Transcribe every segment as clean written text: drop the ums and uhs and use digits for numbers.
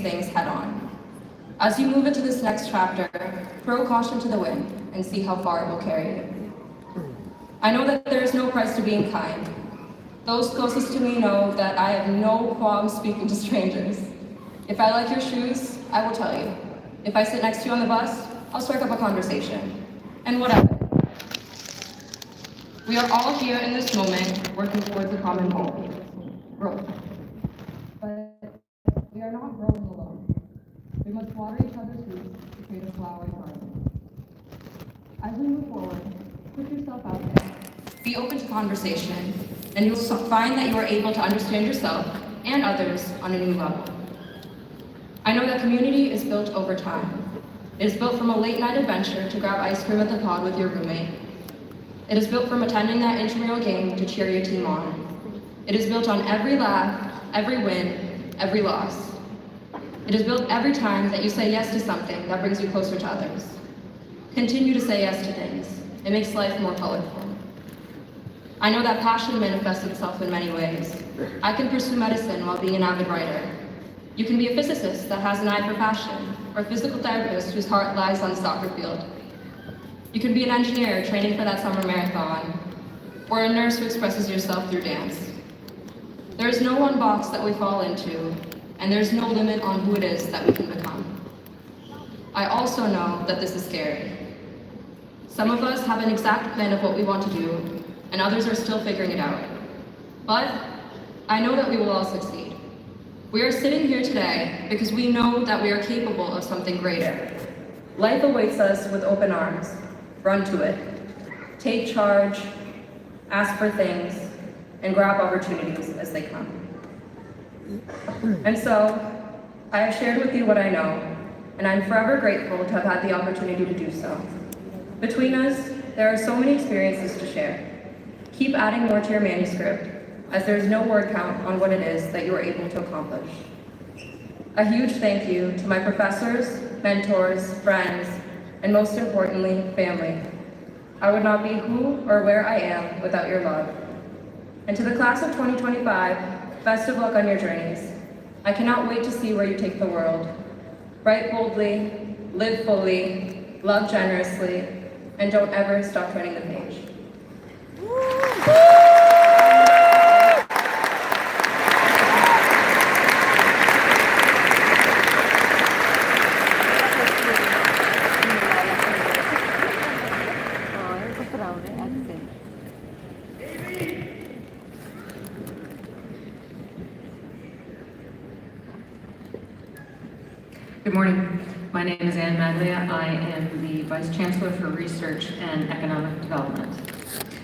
things head on. As you move into this next chapter, throw caution to the wind and see how far it will carry you. I know that there is no price to being kind. Those closest to me know that I have no qualms speaking to strangers. If I like your shoes, I will tell you. If I sit next to you on the bus, I'll strike up a conversation. And whatever. We are all here in this moment working towards a common goal, growth. But we are not growing alone. We must water each other's roots to create a flowering garden. As we move forward, put yourself out there. Be open to conversation, and you'll find that you are able to understand yourself and others on a new level. I know that community is built over time. It is built from a late night adventure to grab ice cream at the pod with your roommate. It is built from attending that intramural game to cheer your team on. It is built on every laugh, every win, every loss. It is built every time that you say yes to something that brings you closer to others. Continue to say yes to things. It makes life more colorful. I know that passion manifests itself in many ways. I can pursue medicine while being an avid writer. You can be a physicist that has an eye for passion, or a physical therapist whose heart lies on the soccer field. You can be an engineer training for that summer marathon, or a nurse who expresses yourself through dance. There is no one box that we fall into, and there's no limit on who it is that we can become. I also know that this is scary. Some of us have an exact plan of what we want to do, and others are still figuring it out. But I know that we will all succeed. We are sitting here today because we know that we are capable of something greater. Life awaits us with open arms. Run to it. Take charge, ask for things, and grab opportunities as they come. And so, I have shared with you what I know, and I'm forever grateful to have had the opportunity to do so. Between us, there are so many experiences to share. Keep adding more to your manuscript, as there is no word count on what it is that you are able to accomplish. A huge thank you to my professors, mentors, friends, and most importantly, family. I would not be who or where I am without your love. And to the class of 2025, best of luck on your journeys. I cannot wait to see where you take the world. Write boldly, live fully, love generously, and don't ever stop turning the page. Good morning. My name is Anne Maglia. I am the Vice Chancellor for Research and Economic Development.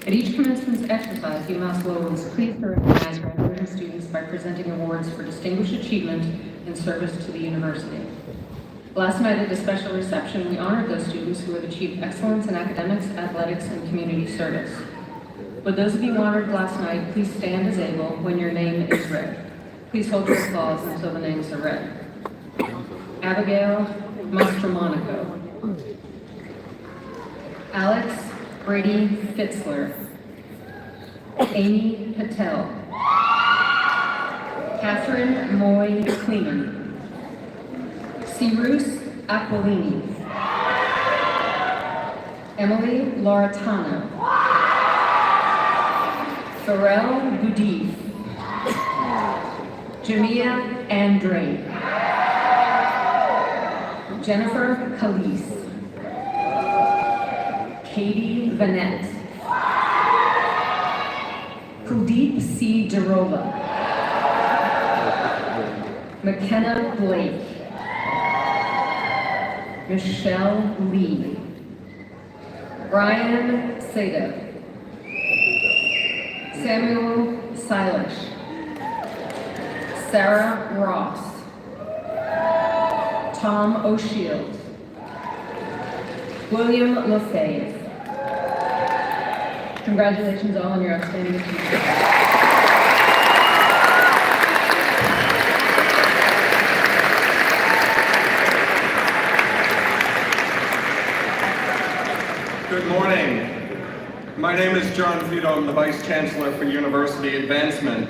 At each commencement exercise, UMASS Lowell is pleased to recognize graduating students by presenting awards for distinguished achievement in service to the university. Last night at a special reception, we honored those students who have achieved excellence in academics, athletics, and community service. Would those of you honored last night please stand as able when your name is read. Please hold your applause until the names are read. Abigail Mastromonaco, Alex Brady Fitzler, Amy Patel, Catherine Moy Kleeman, Cyrus Aquilini, Emily Lauritano, Pharrell Boudif, Jamia Andre, Jennifer Calise, Katie Vanette, Kuldeep C. Darola, McKenna Blake, Michelle Lee, Brian Seda, Samuel Silish, Sarah Ross, Tom O'Shield, William LaFave. Congratulations all on your outstanding achievement. Good morning. My name is John Vito. I'm the Vice Chancellor for University Advancement.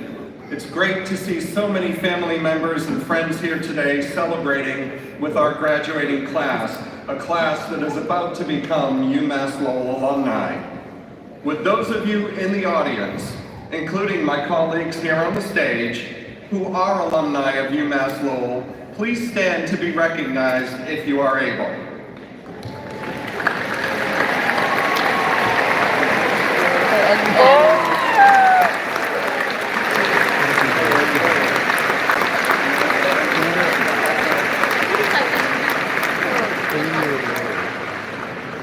It's great to see so many family members and friends here today celebrating with our graduating class, a class that is about to become UMass Lowell alumni. With those of you in the audience, including my colleagues here on the stage, who are alumni of UMass Lowell, please stand to be recognized if you are able.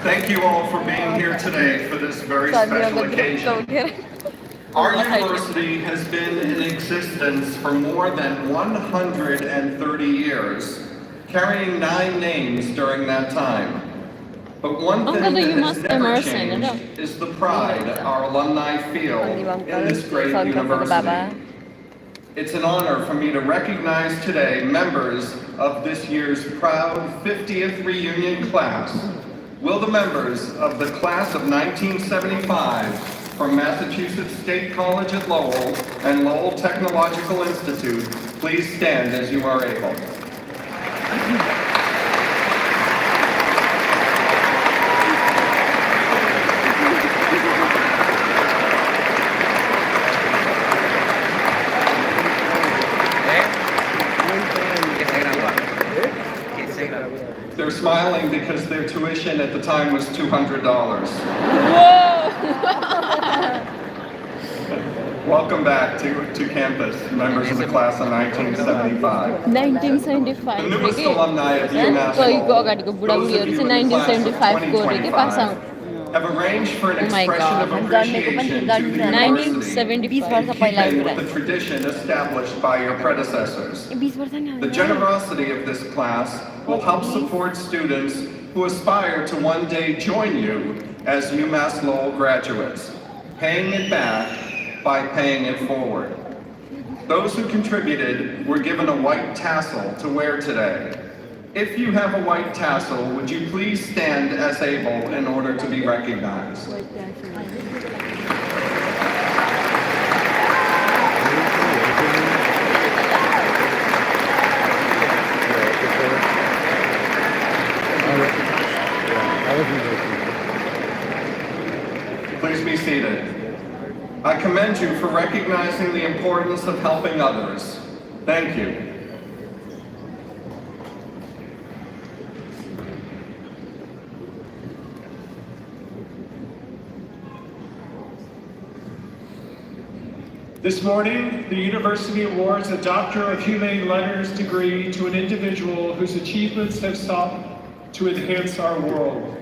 Thank you all for being here today for this very special occasion. Our university has been in existence for more than 130 years, carrying 9 names during that time. But one thing that has never changed is the pride our alumni feel in this great university. It's an honor for me to recognize today members of this year's proud 50th reunion class. Will the members of the class of 1975 from Massachusetts State College at Lowell and Lowell Technological Institute please stand as you are able. They're smiling because their tuition at the time was $200. Whoa! Welcome back to campus, members of the class of 1975. 1975 The newest alumni of UMass Lowell, those of you in the class of 2025, have arranged for an expression of appreciation to the university in keeping with the tradition established by your predecessors. The generosity of this class will help support students who aspire to one day join you as UMass Lowell graduates, paying it back by paying it forward. Those who contributed were given a white tassel to wear today. If you have a white tassel, would you please stand as able in order to be recognized? Please be seated. I commend you for recognizing the importance of helping others. Thank you. This morning, the university awards a Doctor of Humane Letters degree to an individual whose achievements have sought to enhance our world.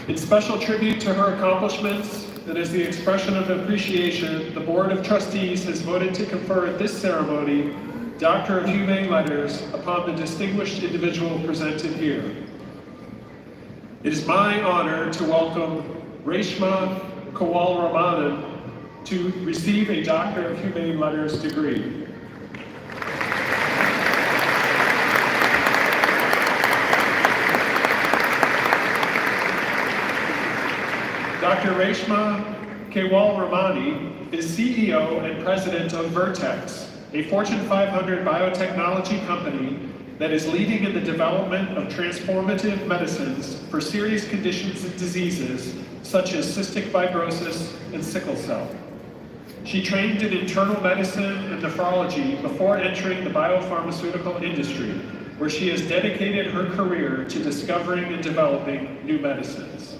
In special tribute to her accomplishments, and as the expression of appreciation, the Board of Trustees has voted to confer at this ceremony Doctor of Humane Letters upon the distinguished individual presented here. It is my honor to welcome Reshma Kawal-Ramanan to receive a Doctor of Humane Letters degree. Dr. Reshma Kewal-Ramani is CEO and President of Vertex, a Fortune 500 biotechnology company that is leading in the development of transformative medicines for serious conditions and diseases such as cystic fibrosis and sickle cell. She trained in internal medicine and nephrology before entering the biopharmaceutical industry, where she has dedicated her career to discovering and developing new medicines.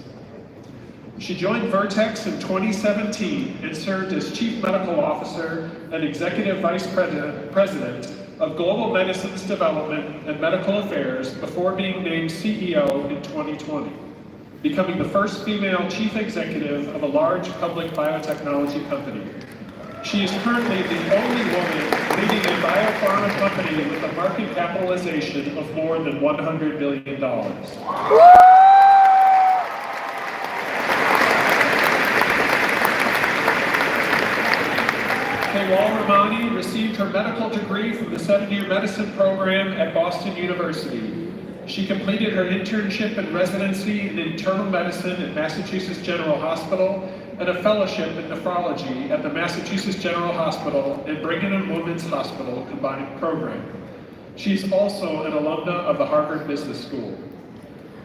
She joined Vertex in 2017 and served as Chief Medical Officer and Executive Vice President of Global Medicines Development and Medical Affairs before being named CEO in 2020, becoming the first female Chief Executive of a large public biotechnology company. She is currently the only woman leading a biopharma company with a market capitalization of more than $100 billion. Kewal-Ramani received her medical degree from the 7-year medicine program at Boston University. She completed her internship and residency in internal medicine at Massachusetts General Hospital and a fellowship in nephrology at the Massachusetts General Hospital and Brigham and Women's Hospital combined program. She's also an alumna of the Harvard Business School.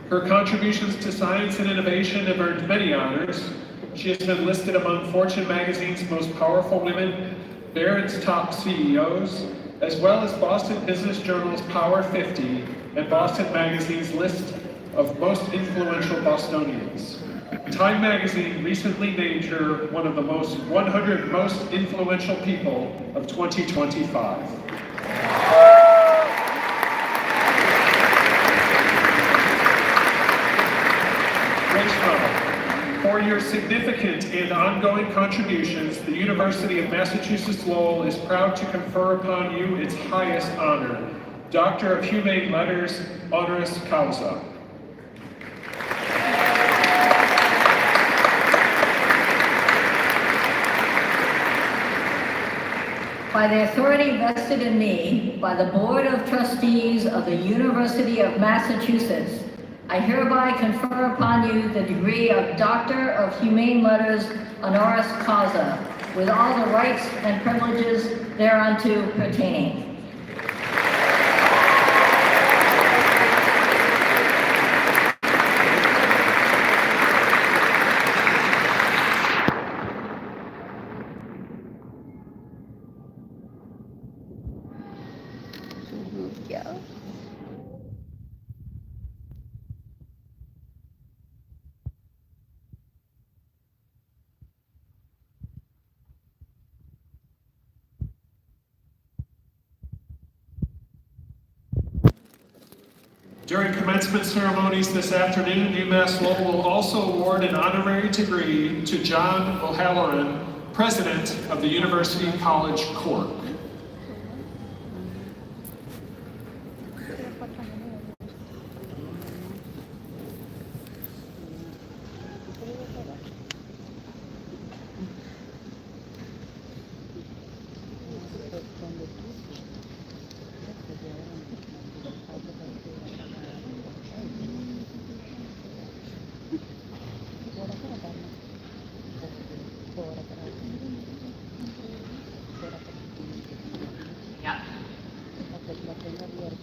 Her contributions to science and innovation have earned many honors. She has been listed among Fortune magazine's most powerful women, Barron's top CEOs, as well as Boston Business Journal's Power 50 and Boston Magazine's list of most influential Bostonians. Time magazine recently named her one of the 100 most influential people of 2025. For your significant and ongoing contributions, the University of Massachusetts Lowell is proud to confer upon you its highest honor, Doctor of Humane Letters, honoris causa. By the authority vested in me by the Board of Trustees of the University of Massachusetts, I hereby confer upon you the degree of Doctor of Humane Letters honoris causa, with all the rights and privileges thereunto pertaining. Yeah. During commencement ceremonies this afternoon, UMass Lowell will also award an honorary degree to John O'Halloran, President of the University College Cork.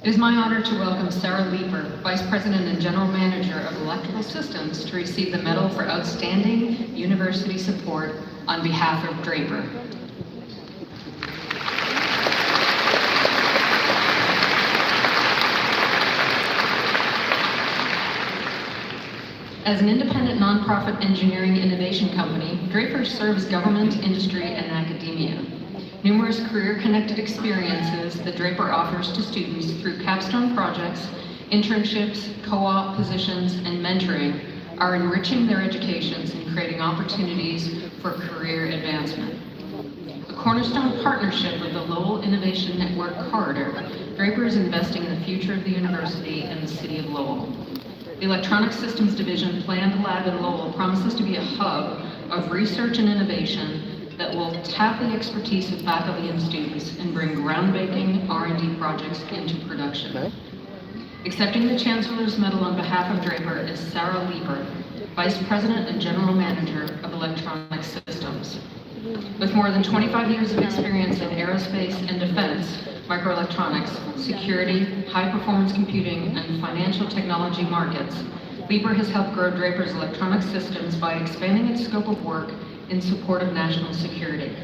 It is my honor to welcome Sarah Leeper, Vice President and General Manager of Electrical Systems, to receive the Medal for Outstanding University Support on behalf of Draper. As an independent nonprofit engineering innovation company, Draper serves government, industry, and academia. Numerous career-connected experiences that Draper offers to students through capstone projects, internships, co-op positions, and mentoring are enriching their educations and creating opportunities for career advancement. A cornerstone partnership with the Lowell Innovation Network Corridor, Draper is investing in the future of the university and the city of Lowell. The Electronic Systems Division planned lab in Lowell promises to be a hub of research and innovation that will tap the expertise of faculty and students and bring groundbreaking R&D projects into production. Accepting the Chancellor's Medal on behalf of Draper is Sarah Leeper, Vice President and General Manager of Electronic Systems. With more than 25 years of experience in aerospace and defense, microelectronics, security, high-performance computing, and financial technology markets, Leeper has helped grow Draper's electronic systems by expanding its scope of work in support of national security.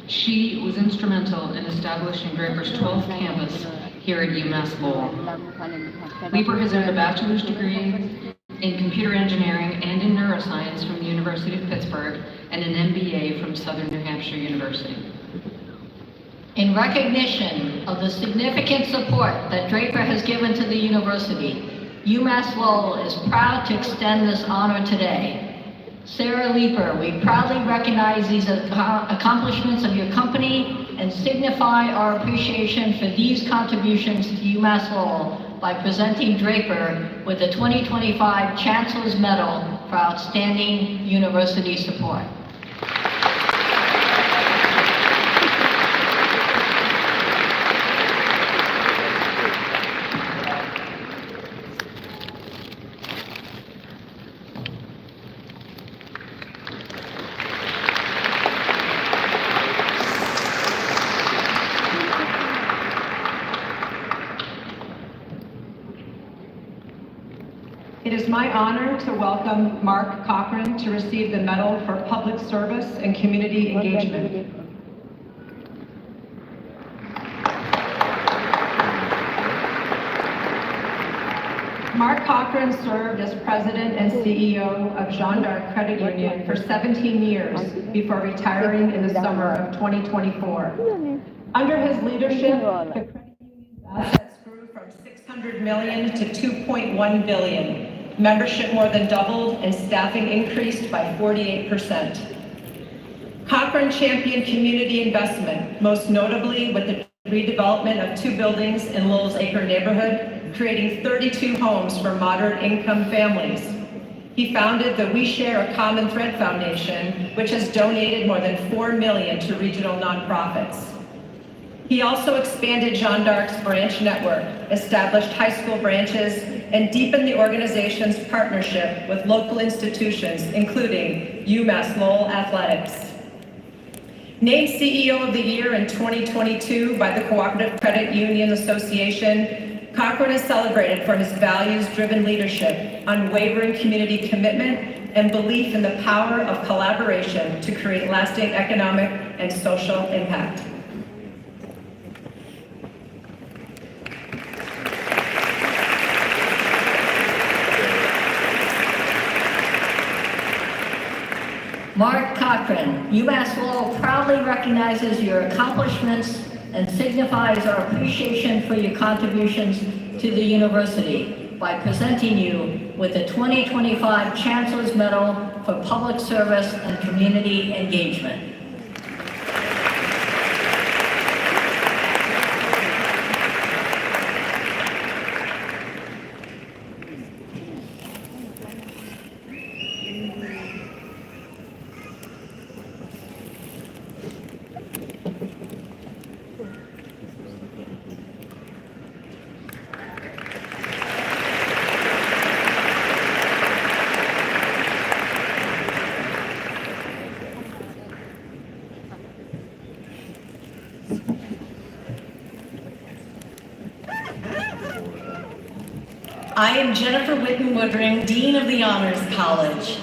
She was instrumental in establishing Draper's 12th campus here at UMass Lowell. Leeper has earned a bachelor's degree in computer engineering and in neuroscience from the University of Pittsburgh and an MBA from Southern New Hampshire University. In recognition of the significant support that Draper has given to the university, UMass Lowell is proud to extend this honor today. Sarah Leeper, we proudly recognize these accomplishments of your company and signify our appreciation for these contributions to UMass Lowell by presenting Draper with the 2025 Chancellor's Medal for Outstanding University Support. It is my honor to welcome Mark Cochran to receive the Medal for Public Service and Community Engagement. Mark Cochran served as president and CEO of Jeanne d'Arc Credit Union for 17 years before retiring in the summer of 2024. Under his leadership, the credit union's assets grew from $600 million to $2.1 billion. Membership more than doubled and staffing increased by 48%. Cochran championed community investment, most notably with the redevelopment of 2 buildings in Lowell's Acre neighborhood, creating 32 homes for moderate income families. He founded the We Share a Common Thread Foundation, which has donated more than $4 million to regional nonprofits. He also expanded Jeanne d'Arc's branch network, established high school branches, and deepened the organization's partnership with local institutions, including UMASS Lowell Athletics. Named CEO of the Year in 2022 by the Cooperative Credit Union Association, Cochran is celebrated for his values-driven leadership, unwavering community commitment, and belief in the power of collaboration to create lasting economic and social impact. Mark Cochran, UMass Lowell proudly recognizes your accomplishments and signifies our appreciation for your contributions to the university by presenting you with the 2025 Chancellor's Medal for Public Service and Community Engagement. I am Jennifer Witten-Woodring, Dean of the Honors College.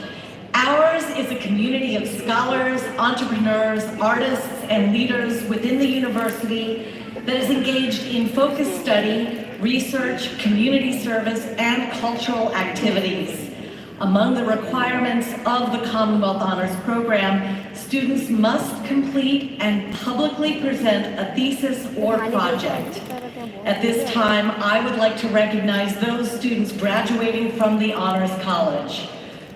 Ours is a community of scholars, entrepreneurs, artists, and leaders within the university that is engaged in focused study, research, community service, and cultural activities. Among the requirements of the Commonwealth Honors Program, students must complete and publicly present a thesis or project. At this time, I would like to recognize those students graduating from the Honors College.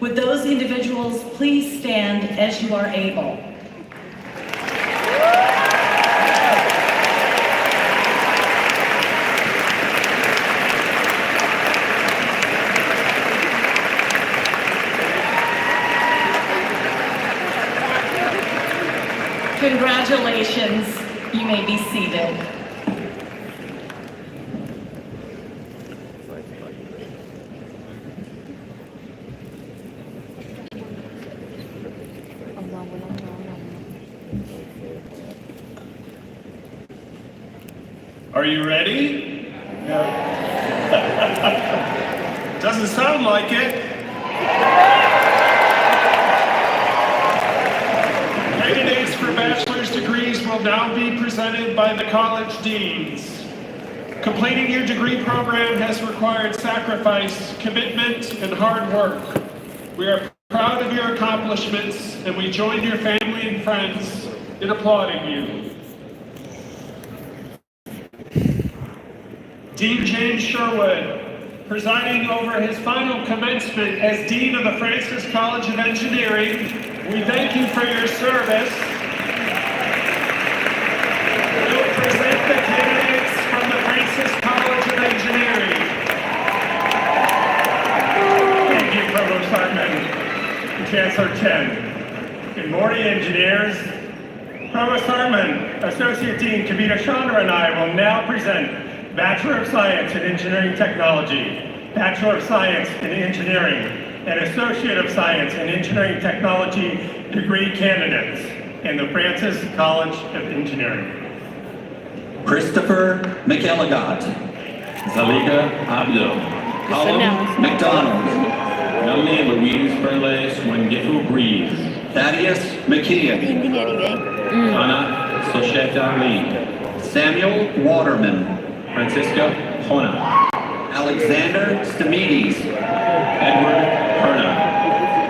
Would those individuals please stand as you are able? Congratulations, you may be seated. Are you ready? Doesn't sound like it. Candidates for bachelor's degrees will now be presented by the college deans. Completing your degree program has required sacrifice, commitment, and hard work. We are proud of your accomplishments, and we join your family and friends in applauding you. Dean James Sherwood, presiding over his final commencement as Dean of the Francis College of Engineering, we thank you for your service. We will present the candidates from the Francis College of Engineering. Thank you, Provost Hartman and Chancellor Chen. Good morning, engineers. Provost Hartman, Associate Dean Kavita Chandra, and I will now present Bachelor of Science in Engineering Technology, Bachelor of Science in Engineering, and Associate of Science in Engineering Technology degree candidates in the Francis College of Engineering. Christopher McElligott. Zaliga Abdul. Callum McDonald. Melanie Louise Burles Wengifu Breeze. Thaddeus McKeon. Anna Sosheta Lee. Samuel Waterman. Francisca Hona. Alexander Stamides. Edward Perna.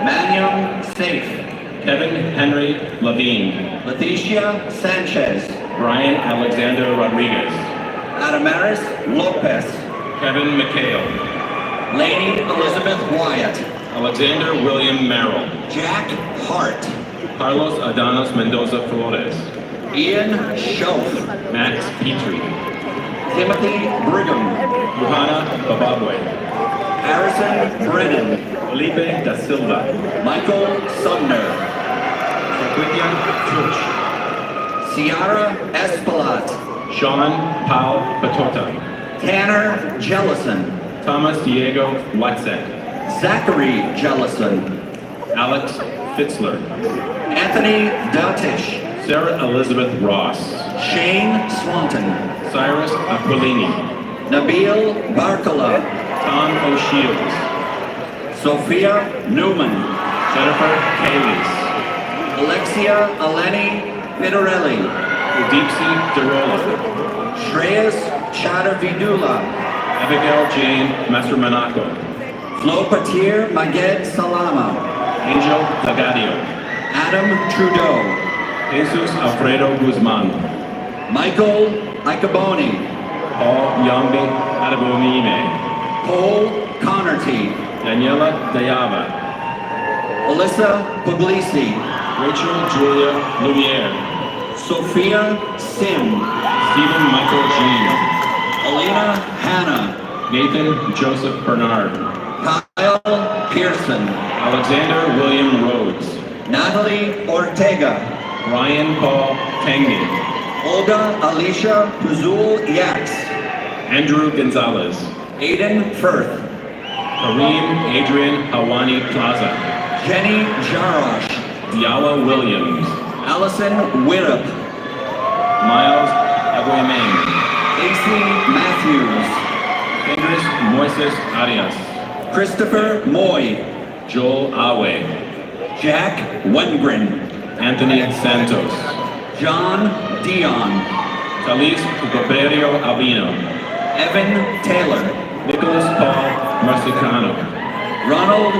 Maniam Safe. Kevin Henry Levine. Leticia Sanchez. Brian Alexander Rodriguez. Adamaris Lopez. Kevin McHale. Lady Elizabeth Wyatt. Alexander William Merrill. Jack Hart. Carlos Adanos Mendoza Flores. Ian Schoaf. Max Petrie. Timothy Brigham. Johanna Bababwe. Harrison Brennan. Felipe da Silva. Michael Sumner. Sequitian Tuch. Ciara Espalat. Sean Paul Patota. Tanner Jellison. Thomas Diego Watzek. Zachary Jellison. Alex Fitzler. Anthony Datish. Sarah Elizabeth Ross. Shane Swanton. Cyrus Aquilini. Nabil Barkala. Tom O'Shields. Sophia Newman. Jennifer Kaylees. Alexia Eleni Pitarelli. Udipsi Derola. Shreyas Chadavidula. Abigail Jane Mastromonaco. Flo Patir Maged Salama. Angel Zagadio. Adam Trudeau. Jesus Alfredo Guzman. Michael Icaboni. Paul Yambi Adabomime. Paul Connerty. Daniela Dayava. Alyssa Puglisi. Rachel Julia Lumiere. Sophia Sim. Stephen Michael Jean. Alina Hanna. Nathan Joseph Bernard. Kyle Pearson. Alexander William Rhodes. Natalie Ortega. Ryan Paul Tangi. Olga Alicia Puzul Yax. Andrew Gonzalez. Aiden Firth. Kareem Adrian Hawani Plaza. Jenny Jarosh. Diala Williams. Allison Wirup. Miles Aguimen. AC Matthews. Idris Moises Arias. Christopher Moy. Joel Awe. Jack Wengren. Anthony Santos. John Dion. Talis Goberio Albino. Evan Taylor. Nicholas Paul Marcicano. Ronald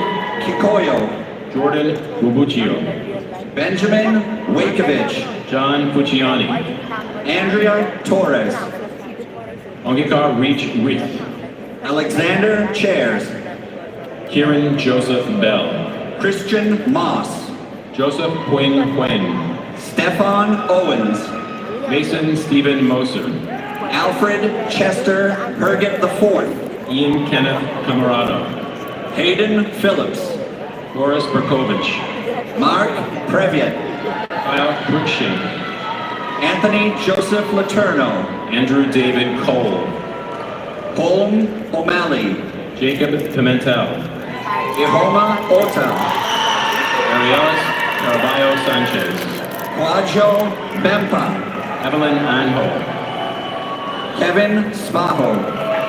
Kikoyo. Jordan Rubuccio. Benjamin Wakovich. John Pucciani. Andrea Torres. Ongikar Reach Reith. Alexander Chairs. Kieran Joseph Bell. Christian Moss. Joseph Quinn Quinn. Stefan Owens. Mason Stephen Moser. Alfred Chester Herget IV. Ian Kenneth Camarado. Hayden Phillips. Boris Berkovich. Mark Previet. Kyle Cruikshank. Anthony Joseph Laterno. Andrew David Cole. Colm O'Malley. Jacob Pimentel. Ihoma Ota. Arielis Caraballo Sanchez. Quajo Bempa. Evelyn Anho. Kevin Spaho.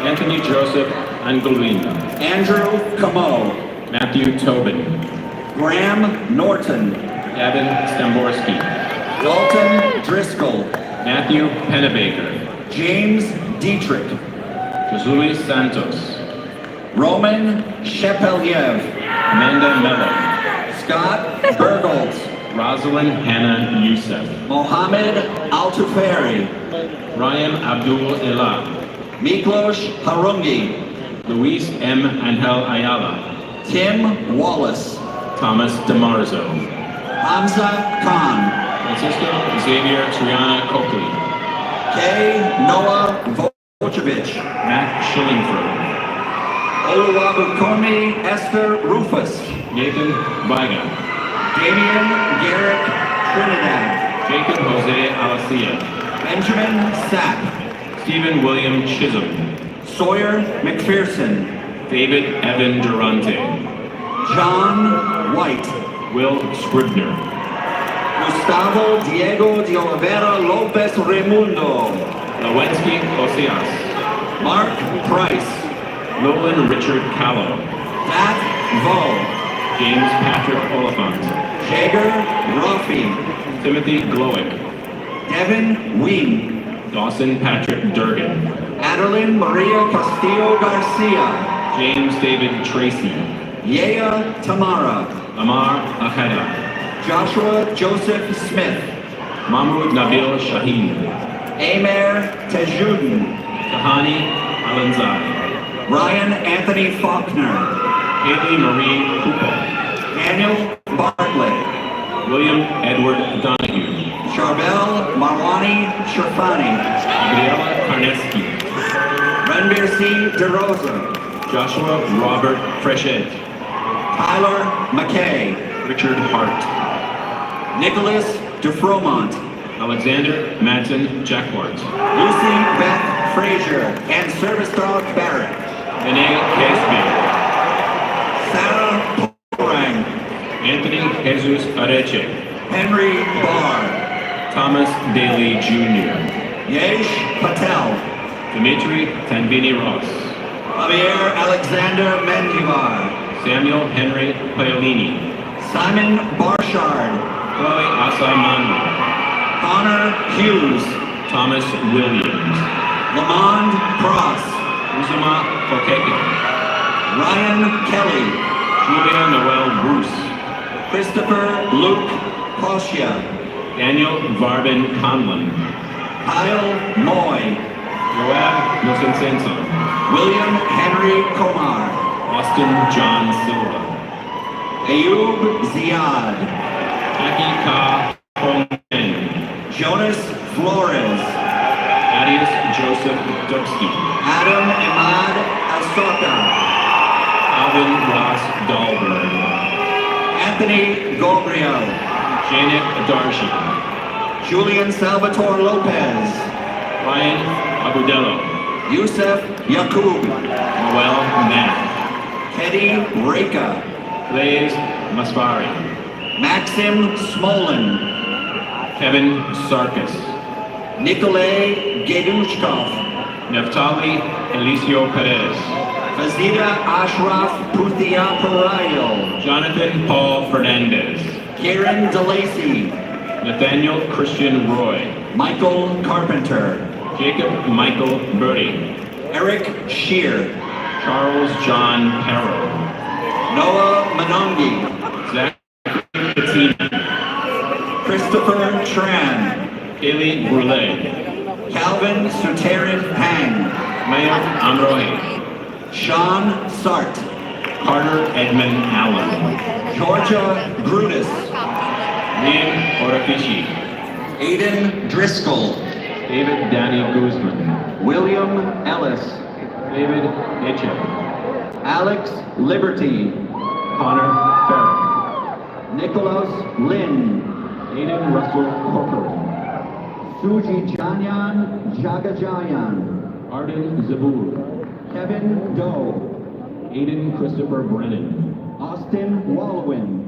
Anthony Joseph Angolina. Andrew Camo. Matthew Tobin. Graham Norton. Gavin Stamborski. Dalton Driscoll. Matthew Pennebaker. James Dietrich. Josui Santos. Roman Shepeliev. Amanda Mello. Scott Bergholz. Rosalind Hannah Youssef. Mohammed Altuferi. Ryan Abdul Elah. Miklos Harungi. Luis M. Angel Ayala. Tim Wallace. Thomas DeMarzo. Hamza Khan. Francisco Xavier Triana Coakley. K. Noah Vocevich. Matt Schillingford. Oluwabukomi Esther Rufus. Nathan Viga. Damian Garrick Trinidad. Jacob Jose Alacia. Benjamin Sapp. Stephen William Chisholm. Sawyer McPherson. David Evan Durante. John White. Will Scribner. Gustavo Diego de Oliveira Lopez Raimundo. Lewinsky Osias. Mark Price. Nolan Richard Callow. Matt Vo. James Patrick Oliphant. Jager Roffey. Timothy Glowick. Devin Wing. Dawson Patrick Durgan. Adeline Maria Castillo Garcia. James David Tracy. Yea Tamara. Amar Aheda. Joshua Joseph Smith. Mahmoud Nabil Shaheen. Amer Tejuden. Tahani Alanzai. Ryan Anthony Faulkner. Haley Marie Cooper. Daniel Bartlett. William Edward Donahue. Charbel Marwani Sherfani. Gabriela Karneski. Ranbir C. DeRosa. Joshua Robert Freshet. Tyler McKay. Richard Hart. Nicholas DeFromont. Alexander Madsen Jacquart. Lucy Beth Frazier and Service Dog Barrett. Renee Casby. Sarah Porang. Anthony Jesus Areche. Henry Barr. Thomas Daly Jr. Yesh Patel. Dimitri Tanvini Ross. Javier Alexander Mendivar. Samuel Henry Paolini. Simon Barshard. Chloe Asamanu. Connor Hughes. Thomas Williams. Lamond Cross. Uzuma Kokeke. Ryan Kelly. Julia Noel Bruce. Christopher Luke Koshia. Daniel Varbin Conlon. Kyle Moy. Joab Nosensenson. William Henry Komar. Austin John Silva. Ayub Ziad. Aki Ka Hong En. Jonas Flores. Adius Joseph Dubsky. Adam Imad Asoka. Alvin Ross Dahlberg. Anthony Gobrio. Janet Darshi. Julian Salvatore Lopez. Ryan Abudello. Yusef Yakub. Noel Nath. Teddy Reka. Blaze Masvari. Maxim Smolin. Kevin Sarkis. Nikolay Gedushkov. Neftali Elicio Perez. Fazida Ashraf Puthia Parayo. Jonathan Paul Fernandez. Karen DeLacy. Nathaniel Christian Roy. Michael Carpenter. Jacob Michael Birdie. Eric Shear. Charles John Perro. Noah Manongi. Zach Katina. Christopher Tran. Kaylee Brule. Calvin Suterin Pang. Mayor Amrohi. Sean Sart. Carter Edmund Allen. Georgia Brutus. Liam Orafici. Aiden Driscoll. David Danny Guzman. William Ellis. David Hitchett. Alex Liberty. Connor Ferrick. Nicholas Lynn. Aiden Russell Corcoran. Suji Janyan Jagajayan. Arden Zabur. Kevin Doe. Aiden Christopher Brennan. Austin Wallowin.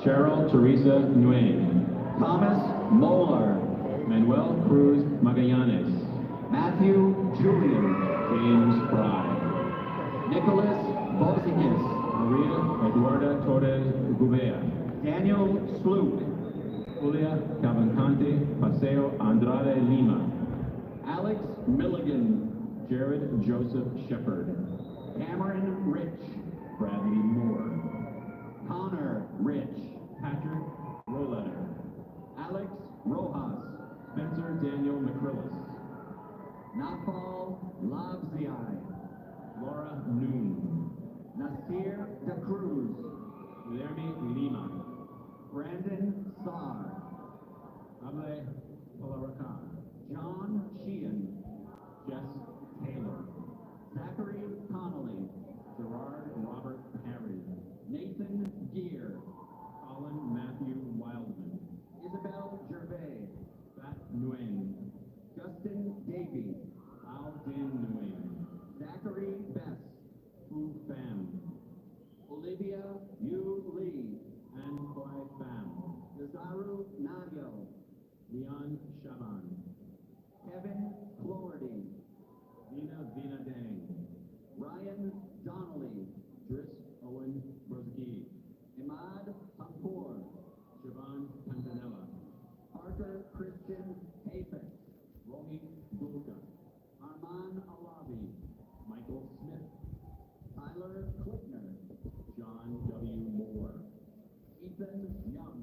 Cheryl Teresa Nguyen. Thomas Moeller. Manuel Cruz Magallanes. Matthew Julian. James Fry. Nicholas Bozikis. Maria Eduarda Torres Gubea. Daniel Sloop. Julia Cavalcante Paseo Andrade Lima. Alex Milligan. Jared Joseph Shepard. Cameron Rich. Bradley Moore. Connor Rich. Patrick Roletter. Alex Rojas. Spencer Daniel McCrillis. Nafal Lavziai. Laura Noon. Nasir Da Cruz. Guilherme Lima. Brandon Saar. Able Polarakan. John Sheehan. Jess Taylor. Zachary Connolly. Gerard Robert Harris. Nathan Gear. Colin Matthew Wildman. Isabel Gervais. Fat Nguyen. Justin Davey. Al Din Nguyen. Zachary Bess. Fu Pham. Olivia Yu Lee. and Kwai Pham. Nazaru Nadio. Leon Shaban. Kevin Floredy. Donnelly, Driss Owen Brzezicki, Imad Hampour, Siobhan Pantanella, Parker Christian Hafex, Rohit Bulka, Arman Alavi, Michael Smith, Tyler Klickner, John W. Moore, Ethan Young,